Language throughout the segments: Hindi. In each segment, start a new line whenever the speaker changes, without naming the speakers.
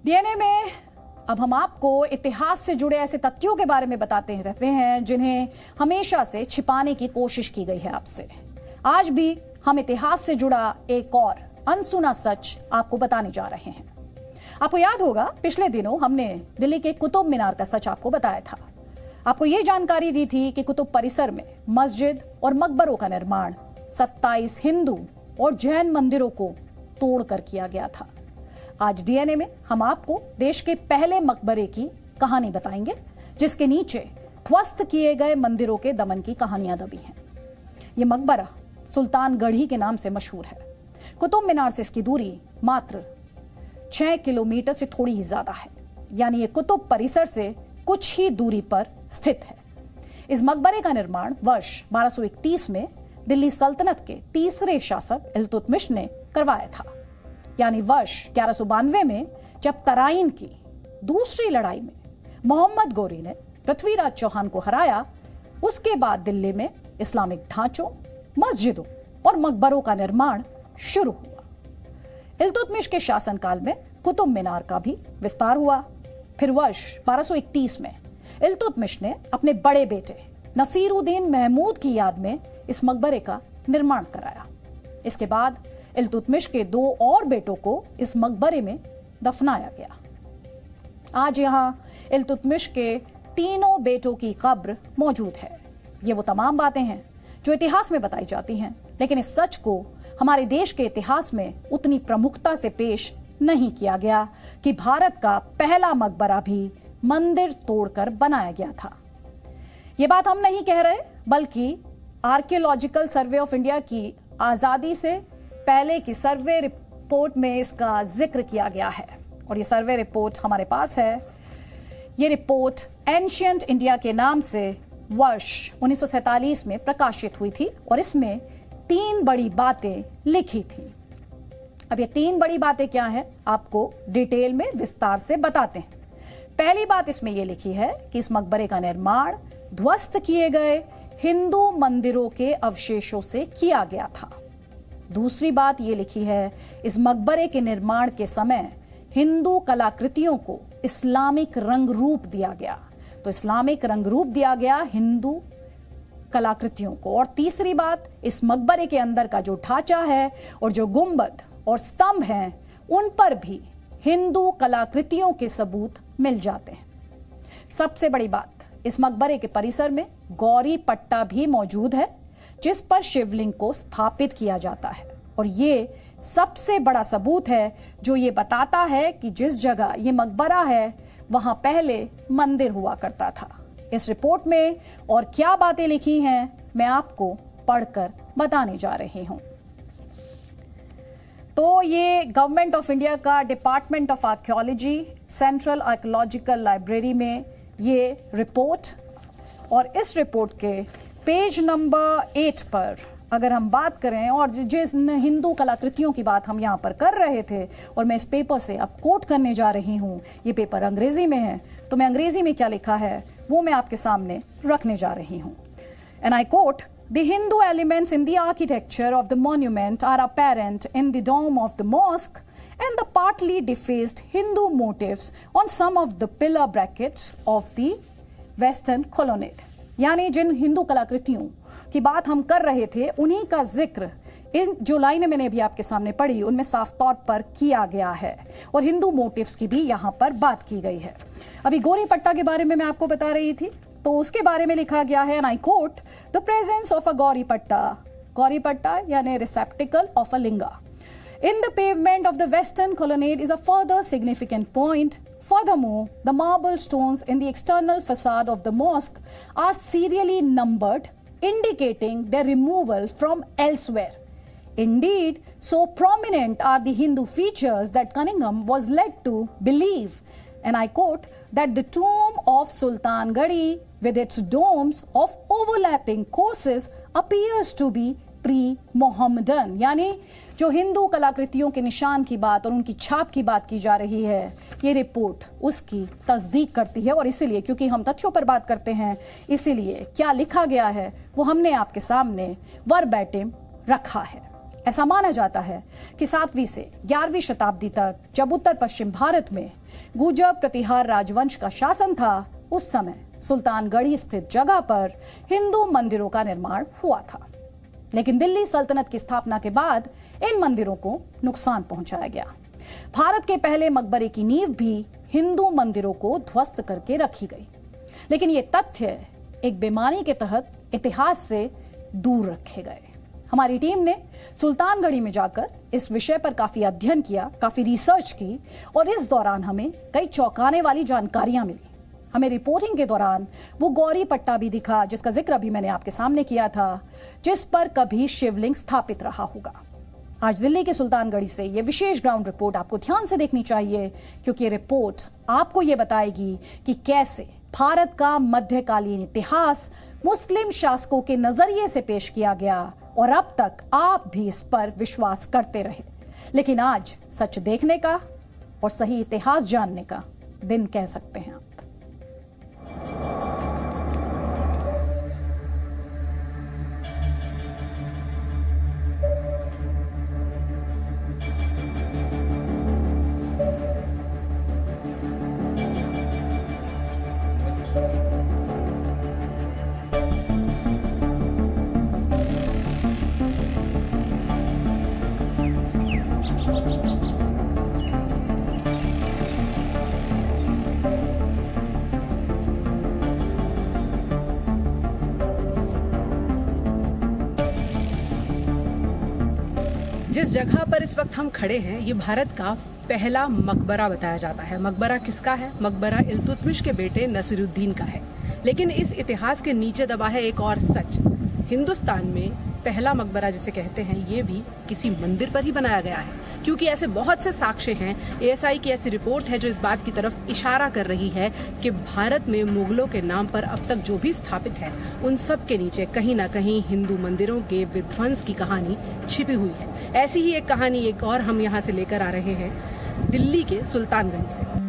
डीएनए में अब हम आपको इतिहास से जुड़े ऐसे तथ्यों के बारे में बताते रहते हैं जिन्हें हमेशा से छिपाने की कोशिश की गई है आपसे। आज भी हम इतिहास से जुड़ा एक और अनसुना सच आपको बताने जा रहे हैं। आपको याद होगा पिछले दिनों हमने दिल्ली के कुतुब मीनार का सच आपको बताया था। आपको यह जानकारी दी थी कि कुतुब परिसर में मस्जिद और मकबरों का निर्माण 27 हिंदू और जैन मंदिरों को तोड़कर किया गया था। आज डीएनए में हम आपको देश के पहले मकबरे की कहानी बताएंगे जिसके नीचे ध्वस्त किए गए मंदिरों के दमन की कहानियां दबी हैं। यह मकबरा सुल्तानगढ़ी के नाम से मशहूर है। कुतुब मीनार से इसकी दूरी मात्र 6 किलोमीटर से थोड़ी ही ज्यादा है, यानी ये कुतुब परिसर से कुछ ही दूरी पर स्थित है। इस मकबरे का निर्माण वर्ष 1231 में दिल्ली सल्तनत के तीसरे शासक इल्तुतमिश ने करवाया था, यानी वर्ष 1192 में जब तराइन की दूसरी लड़ाई में मोहम्मद गोरी ने पृथ्वीराज चौहान को हराया, उसके बाद दिल्ली में इस्लामिक ढांचों, मस्जिदों और मकबरों का निर्माण शुरू हुआ। इल्तुतमिश के शासनकाल में कुतुब मीनार का भी विस्तार हुआ। फिर वर्ष 1231 में इल्तुतमिश ने अपने बड़े बेटे नसीरुद्दीन महमूद की याद में इस मकबरे का निर्माण कराया। इसके बाद इल्तुतमिश के 2 और बेटों को इस मकबरे में दफनाया गया। आज यहां इल्तुतमिश के तीनों बेटों की कब्र मौजूद है। ये वो तमाम बातें हैं जो इतिहास में बताई जाती हैं, लेकिन इस सच को हमारे देश के इतिहास में उतनी प्रमुखता से पेश नहीं किया गया कि भारत का पहला मकबरा भी मंदिर तोड़कर बनाया गया था। ये बात हम नहीं कह रहे, बल्कि आर्कियोलॉजिकल सर्वे ऑफ इंडिया की आजादी से पहले की सर्वे रिपोर्ट में इसका जिक्र किया गया है और ये सर्वे रिपोर्ट हमारे पास है। ये रिपोर्ट एंशिएंट इंडिया के नाम से वर्ष 1947 में प्रकाशित हुई थी और इसमें 3 बड़ी बातें लिखी थी। अब ये 3 बड़ी बातें क्या हैं, आपको डिटेल में विस्तार से बताते हैं। पहली बात इसमें यह लिखी है कि इस मकबरे का निर्माण ध्वस्त किए गए हिंदू मंदिरों के अवशेषों से किया गया था। दूसरी बात यह लिखी है, इस मकबरे के निर्माण के समय हिंदू कलाकृतियों को इस्लामिक रंग रूप दिया गया। तो इस्लामिक रंग रूप दिया गया हिंदू कलाकृतियों को। और तीसरी बात, इस मकबरे के अंदर का जो ढांचा है और जो गुंबद और स्तंभ हैं, उन पर भी हिंदू कलाकृतियों के सबूत मिल जाते हैं। सबसे बड़ी बात, इस मकबरे के परिसर में गौरी पट्टा भी मौजूद है जिस पर शिवलिंग को स्थापित किया जाता है और ये सबसे बड़ा सबूत है जो ये बताता है कि जिस जगह ये मकबरा है वहां पहले मंदिर हुआ करता था। इस रिपोर्ट में और क्या बातें लिखी हैं मैं आपको पढ़कर बताने जा रही हूं। तो ये गवर्नमेंट ऑफ इंडिया का department of archaeology central archaeological library में ये रिपोर्ट, और इस रिपोर्ट के पेज नंबर 8 पर अगर हम बात करें, और जिस हिंदू कलाकृतियों की बात हम यहाँ पर कर रहे थे और मैं इस पेपर से अब कोट करने जा रही हूँ, ये पेपर अंग्रेजी में है तो मैं अंग्रेजी में क्या लिखा है वो मैं आपके सामने रखने जा रही हूँ। And I coat, The Hindu elements in the architecture of the monument are apparent in the dome of the mosque and the partly defaced Hindu motifs on some of the pillar brackets of the western colonnade। यानी जिन हिंदू कलाकृतियों की बात हम कर रहे थे उन्हीं का जिक्र इन जो लाइनें मैंने अभी आपके सामने पढ़ी उनमें साफ तौर पर किया गया है और हिंदू मोटिव्स की भी यहाँ पर बात की गई है। अभी गौरी पट्टा के बारे में मैं आपको बता रही थी तो उसके बारे में लिखा गया है, and I quote, the presence of a Gauri Patta यानी receptacle of a linga in the pavement of the western colonnade is a further significant point. Furthermore, the marble stones in the external facade of the mosque are serially numbered, indicating their removal from elsewhere. Indeed, so prominent are the Hindu features that Cunningham was led to believe, and I quote, that the tomb of Sultangarhi with its domes of overlapping courses appears to be pre-Mohammedan. यानी जो हिंदू कलाकृतियों के निशान की बात और उनकी छाप की बात की जा रही है, ये रिपोर्ट उसकी तस्दीक करती है। और इसीलिए, क्योंकि हम तथ्यों पर बात करते हैं, इसीलिए क्या लिखा गया है वो हमने आपके सामने वर्बैटिम रखा है। ऐसा माना जाता है कि 7वीं से 11वीं शताब्दी तक जब उत्तर पश्चिम भारत में गुर्जर प्रतिहार राजवंश का शासन था, उस समय सुल्तानगढ़ी स्थित जगह पर हिंदू मंदिरों का निर्माण हुआ था। लेकिन दिल्ली सल्तनत की स्थापना के बाद इन मंदिरों को नुकसान पहुंचाया गया। भारत के पहले मकबरे की नींव भी हिंदू मंदिरों को ध्वस्त करके रखी गई। लेकिन ये तथ्य एक बेईमानी के तहत इतिहास से दूर रखे गए। हमारी टीम ने सुल्तानगढ़ी में जाकर इस विषय पर काफी अध्ययन किया, काफी रिसर्च की और इस दौरान हमें कई चौंकाने वाली जानकारियां मिली। हमें रिपोर्टिंग के दौरान वो गौरी पट्टा भी दिखा जिसका जिक्र अभी मैंने आपके सामने किया था, जिस पर कभी शिवलिंग स्थापित रहा होगा। आज दिल्ली के सुल्तानगढ़ी से ये विशेष ग्राउंड रिपोर्ट आपको ध्यान से देखनी चाहिए, क्योंकि ये रिपोर्ट आपको ये बताएगी कि कैसे भारत का मध्यकालीन इतिहास मुस्लिम शासकों के नजरिए से पेश किया गया और अब तक आप भी इस पर विश्वास करते रहे। लेकिन आज सच देखने का और सही इतिहास जानने का दिन कह सकते हैं आप।
जिस जगह पर इस वक्त हम खड़े हैं, ये भारत का पहला मकबरा बताया जाता है। मकबरा किसका है? मकबरा इल्तुतमिश के बेटे नसीरुद्दीन का है। लेकिन इस इतिहास के नीचे दबा है एक और सच। हिंदुस्तान में पहला मकबरा जिसे कहते हैं, ये भी किसी मंदिर पर ही बनाया गया है, क्योंकि ऐसे बहुत से साक्ष्य हैं। ASI की ऐसी रिपोर्ट है जो इस बात की तरफ इशारा कर रही है कि भारत में मुगलों के नाम पर अब तक जो भी स्थापित है, उन सब के नीचे कहीं ना कहीं हिंदू मंदिरों के विध्वंस की कहानी छिपी हुई है। ऐसी ही एक कहानी एक और हम यहाँ से लेकर आ रहे हैं दिल्ली के सुल्तानगंज से।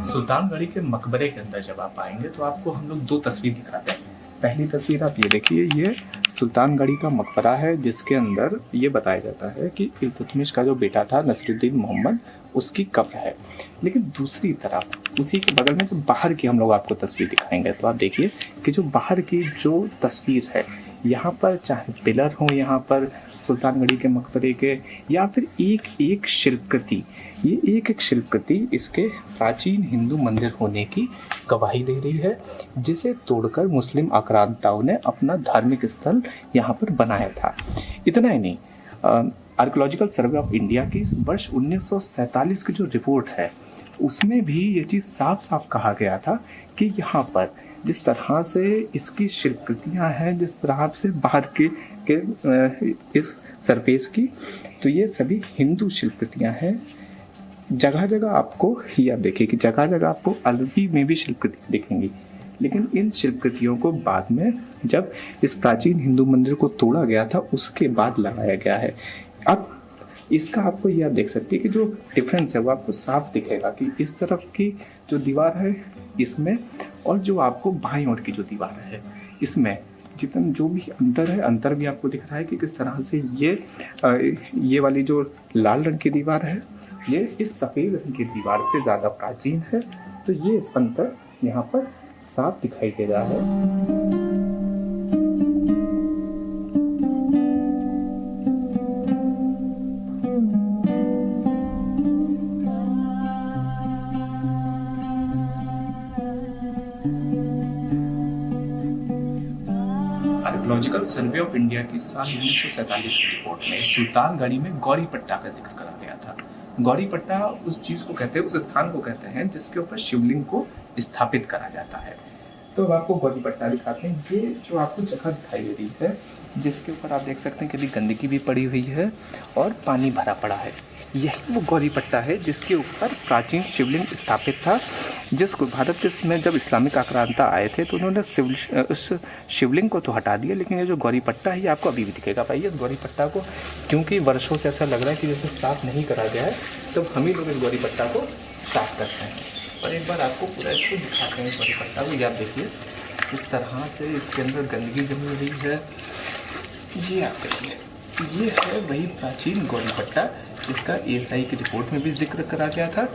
सुल्तानगढ़ी के मकबरे के अंदर जब आप आएंगे तो आपको हम लोग दो तस्वीर दिखाते हैं। पहली तस्वीर आप ये देखिए, ये सुल्तानगढ़ी का मकबरा है जिसके अंदर ये बताया जाता है कि इल्तुतमिश का जो बेटा था नसीरुद्दीन मोहम्मद, उसकी कब्र है। लेकिन दूसरी तरफ उसी के बगल में जो बाहर की हम लोग आपको तस्वीर दिखाएंगे, तो आप देखिए कि जो बाहर की जो तस्वीर है, यहाँ पर चाहे पिलर हो, यहाँ पर सुल्तानगढ़ी के मकबरे के, या फिर एक एक शिल्पकृति, ये एक एक शिल्पकृति इसके प्राचीन हिंदू मंदिर होने की गवाही दे रही है, जिसे तोड़कर मुस्लिम आक्रांताओं ने अपना धार्मिक स्थल यहाँ पर बनाया था। इतना ही नहीं, आर्कियोलॉजिकल सर्वे ऑफ इंडिया की वर्ष 1947 की जो रिपोर्ट है, उसमें भी ये चीज़ साफ साफ कहा गया था कि यहाँ पर जिस तरह से इसकी शिल्पकृतियाँ हैं, जिस तरह से बाहर के इस सरफेस की, तो ये सभी हिंदू शिल्पकृतियाँ हैं। जगह जगह आपको, ये आप देखिए कि जगह जगह आपको अरबी में भी शिल्पकृतियाँ दिखेंगी। लेकिन इन शिल्पकृतियों को बाद में जब इस प्राचीन हिंदू मंदिर को तोड़ा गया था, उसके बाद लगाया गया है। अब इसका आपको ये आप देख सकते हैं कि जो डिफरेंस है वो आपको साफ दिखेगा कि इस तरफ की जो दीवार है इसमें, और जो आपको बाईं ओर की जो दीवार है इसमें, जितना जो भी अंतर है, अंतर भी आपको दिख रहा है कि किस तरह से ये वाली जो लाल रंग की दीवार है, ये इस सफ़ेद रंग की दीवार से ज़्यादा प्राचीन है। तो ये अंतर यहाँ पर साफ दिखाई दे रहा है। आर्कियोलॉजिकल सर्वे ऑफ इंडिया की साल 1947 की रिपोर्ट में सुल्तानगढ़ी में गौरी पट्टा का जिक्र करा गया था। गौरी पट्टा उस चीज़ को कहते हैं, उस स्थान को कहते हैं जिसके ऊपर शिवलिंग को स्थापित करा जाता है। तो अब आपको गौरी पट्टा दिखाते हैं। ये जो आपको जगह दिखाई दे रही है, जिसके ऊपर आप देख सकते हैं कि अभी गंदगी भी पड़ी हुई है और पानी भरा पड़ा है। यही वो गौरी पट्टा है जिसके ऊपर प्राचीन शिवलिंग स्थापित था, जिसको भारत में जब इस्लामिक आक्रांता आए थे तो उन्होंने उस शिवलिंग को तो हटा दिया, लेकिन ये जो गौरी पट्टा है ये आपको अभी भी दिखेगा। भाई इस गौरी पट्टा को क्योंकि वर्षों से ऐसा लग रहा है कि जैसे साफ़ नहीं करा गया है, तो हम ही लोग इस गौरी पट्टा को साफ करते हैं। और एक बार आपको पूरा इसको दिखाते हैं इस गौरी पट्टा को। ये आप देखिए इस तरह से इसके अंदर गंदगी जमी हुई है। ये आप देखिए, ये है वही प्राचीन गौरी पट्टा जिसका ASI की रिपोर्ट में भी जिक्र करा गया था।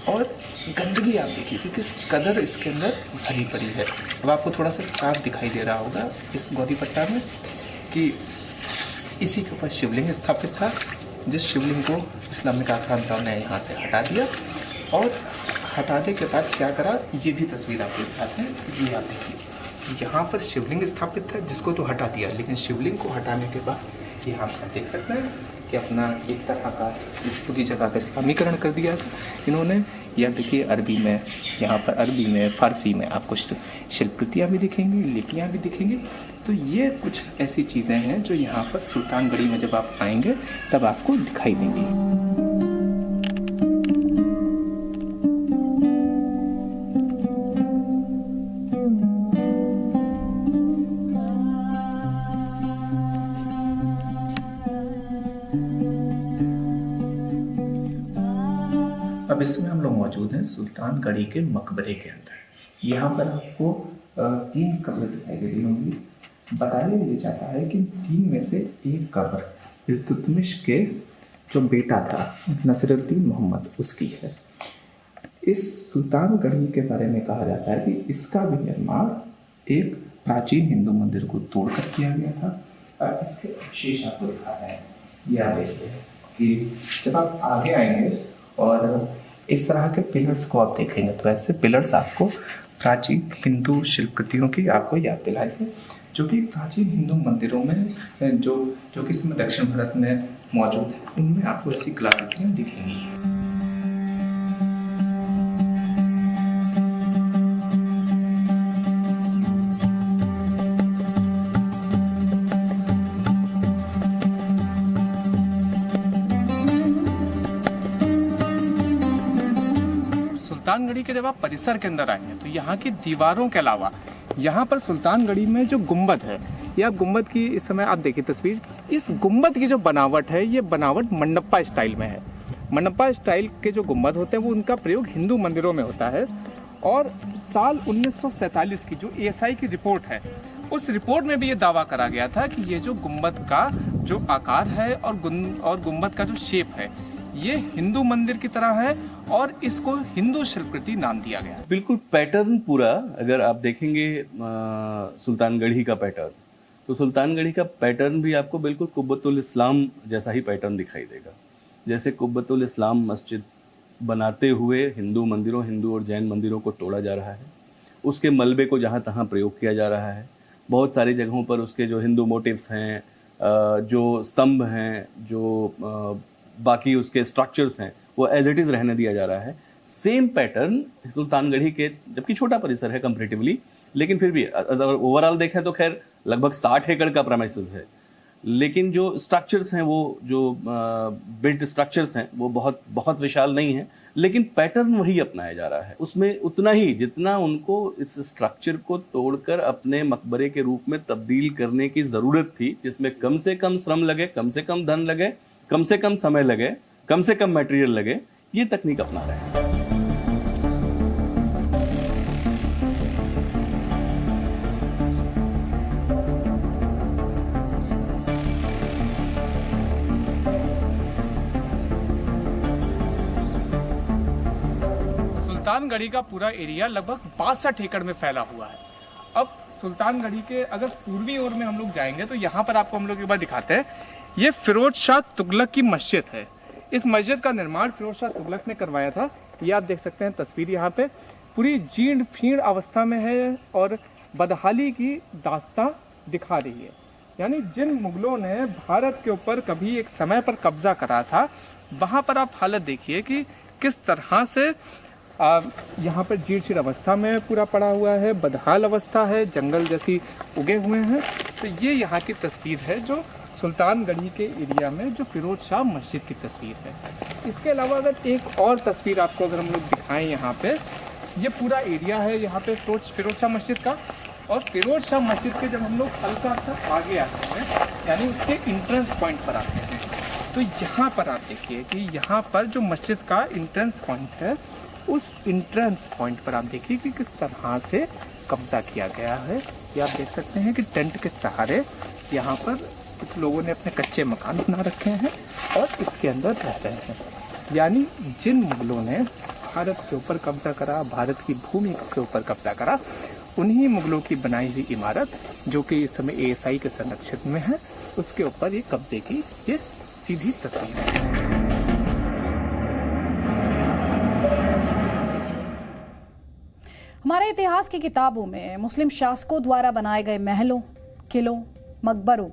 और गंदगी आप देखिए कि किस कदर इसके अंदर भरी पड़ी है। अब आपको थोड़ा सा साफ दिखाई दे रहा होगा इस गौरी पट्टा में कि इसी के ऊपर शिवलिंग स्थापित था, जिस शिवलिंग को इस्लामिक आक्रांताओं ने यहाँ से हटा दिया। और हटाने के बाद क्या करा, ये भी तस्वीर आपको दिखाते हैं। ये आप देखिए, यहाँ पर शिवलिंग स्थापित था जिसको तो हटा दिया, लेकिन शिवलिंग को हटाने के बाद यहाँ पर देख सकते हैं कि अपना एक तरह का इस पूरी जगह का इस्लामीकरण कर दिया था इन्होंने। या देखिए अरबी में, यहाँ पर अरबी में, फ़ारसी में आपको शिल्पकृतियाँ भी दिखेंगी, लिपियाँ भी दिखेंगी। तो ये कुछ ऐसी चीज़ें हैं जो यहाँ पर सुल्तानगढ़ी में जब आप आएंगे तब आपको दिखाई देंगी। अब इसमें हम लोग मौजूद हैं सुल्तानगढ़ी के मकबरे के अंदर। यहाँ पर आपको 3 कब्र दिखाई दे रही होंगी। बताया ये जाता है कि 3 में से एक कब्र इल्तुतमिश के जो बेटा था नसीरुद्दीन मोहम्मद उसकी है। इस सुल्तानगढ़ी के बारे में कहा जाता है कि इसका भी निर्माण एक प्राचीन हिंदू मंदिर को तोड़कर किया गया था। और इसके अवशेष आपको दिखा रहे हैं। ये आप देखिए कि जब आप आगे आएंगे और इस तरह के पिलर्स को आप देखेंगे तो ऐसे पिलर्स आपको प्राचीन हिंदू शिल्पकृतियों की आपको याद दिलाएंगे, जो कि प्राचीन हिंदू मंदिरों में जो कि इस समय दक्षिण भारत में मौजूद है, उनमें आपको ऐसी कलाकृतियाँ दिखेंगी। सुल्तानगढ़ी के जब आप परिसर के अंदर आएंगे तो यहाँ की दीवारों के अलावा यहाँ पर सुल्तानगढ़ी में जो गुंबद है, ये आप गुंबद की इस समय आप देखिए तस्वीर, इस गुंबद की जो बनावट है ये बनावट मंडप्पा स्टाइल में है। मंडप्पा स्टाइल के जो गुंबद होते हैं वो उनका प्रयोग हिंदू मंदिरों में होता है। और साल 1947 की जो ASI की रिपोर्ट है, उस रिपोर्ट में भी ये दावा करा गया था कि ये जो गुंबद का जो आकार है और गुंबद का जो शेप है ये हिंदू मंदिर की तरह है और इसको हिंदू शिल्पकृति नाम दिया गया।
बिल्कुल पैटर्न पूरा अगर आप देखेंगे सुल्तानगढ़ी का पैटर्न, तो सुल्तानगढ़ी का पैटर्न भी आपको बिल्कुल कुब्बतुल इस्लाम जैसा ही पैटर्न दिखाई देगा। जैसे कुब्बतुल इस्लाम मस्जिद बनाते हुए हिंदू मंदिरों, हिंदू और जैन मंदिरों को तोड़ा जा रहा है, उसके मलबे को जहाँ तहाँ प्रयोग किया जा रहा है। बहुत सारी जगहों पर उसके जो हिंदू मोटिव्स हैं, जो स्तंभ हैं, जो बाकी उसके स्ट्रक्चर्स हैं, वो एज इट इज़ रहने दिया जा रहा है। सेम पैटर्न सुल्तानगढ़ी के, जबकि छोटा परिसर है कंपैरेटिवली, लेकिन फिर भी अगर ओवरऑल देखें तो खैर लगभग 60 एकड़ का प्रेमाइसेस है, लेकिन जो स्ट्रक्चर्स हैं, वो जो बिल्ट स्ट्रक्चर्स हैं वो बहुत बहुत विशाल नहीं है, लेकिन पैटर्न वही अपनाया जा रहा है। उसमें उतना ही जितना उनको इस स्ट्रक्चर को तोड़कर अपने मकबरे के रूप में तब्दील करने की ज़रूरत थी, जिसमें कम से कम श्रम लगे, कम से कम धन लगे, कम से कम समय लगे, कम से कम मटेरियल लगे, ये तकनीक अपना रहे हैं।
सुल्तानगढ़ी का पूरा एरिया लगभग 62 एकड़ में फैला हुआ है। अब सुल्तानगढ़ी के अगर पूर्वी ओर में हम लोग जाएंगे तो यहाँ पर आपको हम लोग एक बार दिखाते हैं। ये फिरोज शाह तुगलक की मस्जिद है। इस मस्जिद का निर्माण फिरोज शाह तुगलक ने करवाया था। ये आप देख सकते हैं तस्वीर, यहाँ पे पूरी जीर्ण फीर्ण अवस्था में है और बदहाली की दास्तां दिखा रही है। यानी जिन मुगलों ने भारत के ऊपर कभी एक समय पर कब्जा करा था, वहाँ पर आप हालत देखिए कि किस तरह से यहाँ पर जीर्ण शीर्ण अवस्था में पूरा पड़ा हुआ है, बदहाल अवस्था है, जंगल जैसी उगे हुए हैं। तो ये यहाँ की तस्वीर है जो सुल्तानगढ़ी के एरिया में जो फिरोज शाह मस्जिद की तस्वीर है। इसके अलावा अगर एक और तस्वीर आपको अगर हम लोग दिखाएं, यहाँ पे ये पूरा एरिया है यहाँ पे फिरोज शाह मस्जिद का। और फिरोज शाह मस्जिद के जब हम लोग हल्का सा आगे आते हैं, यानी उसके इंट्रेंस पॉइंट पर आते हैं, तो यहाँ पर आप देखिए कि यहाँ पर जो मस्जिद का इंट्रेंस पॉइंट है, उस इंट्रेंस पॉइंट पर आप देखिए कि किस तरह से कब्जा किया गया है। ये आप देख सकते हैं कि टेंट के सहारे यहाँ पर कुछ लोगों ने अपने कच्चे मकान बना रखे हैं और इसके अंदर रह रहे हैं। यानी जिन मुगलों ने भारत के ऊपर कब्जा करा, भारत की भूमि के ऊपर कब्जा करा, उन्हीं मुगलों की बनाई हुई इमारत जो कि इस समय ASI के संरक्षण में है, उसके ऊपर ये कब्जे की ये सीधी तस्वीर है।
हमारे इतिहास की किताबों में मुस्लिम शासकों द्वारा बनाए गए महलों, किलों, मकबरों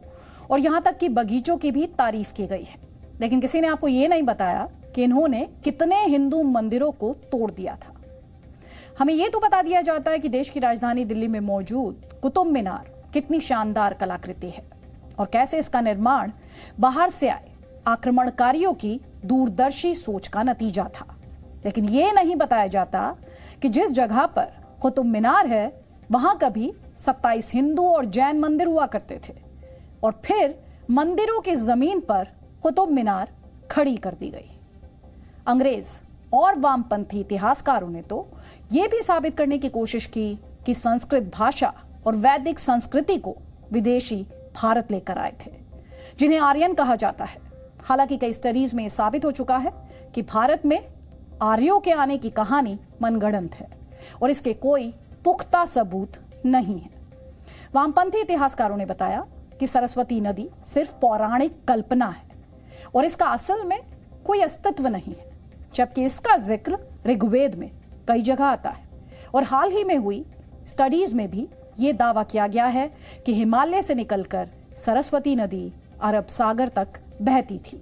और यहाँ तक कि बगीचों की भी तारीफ की गई है, लेकिन किसी ने आपको ये नहीं बताया कि इन्होंने कितने हिंदू मंदिरों को तोड़ दिया था। हमें ये तो बता दिया जाता है कि देश की राजधानी दिल्ली में मौजूद कुतुब मीनार कितनी शानदार कलाकृति है और कैसे इसका निर्माण बाहर से आए आक्रमणकारियों की दूरदर्शी सोच का नतीजा था। लेकिन ये नहीं बताया जाता कि जिस जगह पर कुतुब मीनार है वहां कभी 27 हिंदू और जैन मंदिर हुआ करते थे और फिर मंदिरों की जमीन पर कुतुब मीनार खड़ी कर दी गई। अंग्रेज और वामपंथी इतिहासकारों ने तो यह भी साबित करने की कोशिश की कि संस्कृत भाषा और वैदिक संस्कृति को विदेशी भारत लेकर आए थे, जिन्हें आर्यन कहा जाता है। हालांकि कई स्टडीज में साबित हो चुका है कि भारत में आर्यों के आने की कहानी मनगढ़ंत है और इसके कोई पुख्ता सबूत नहीं है। वामपंथी इतिहासकारों ने बताया कि सरस्वती नदी सिर्फ पौराणिक कल्पना है और इसका असल में कोई अस्तित्व नहीं है, जबकि इसका जिक्र ऋग्वेद में कई जगह आता है। और हाल ही में हुई स्टडीज में भी ये दावा किया गया है कि हिमालय से निकलकर सरस्वती नदी अरब सागर तक बहती थी।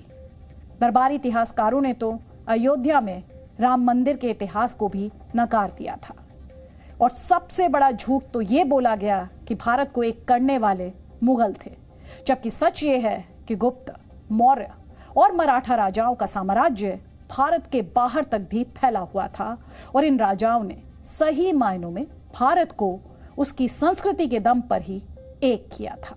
दरबारी इतिहासकारों ने तो अयोध्या में राम मंदिर के इतिहास को भी नकार दिया था। और सबसे बड़ा झूठ तो ये बोला गया कि भारत को एक करने वाले मुगल थे, जबकि सच ये है कि गुप्त, मौर्य और मराठा राजाओं का साम्राज्य भारत के बाहर तक भी फैला हुआ था और इन राजाओं ने सही मायनों में भारत को उसकी संस्कृति के दम पर ही एक किया था।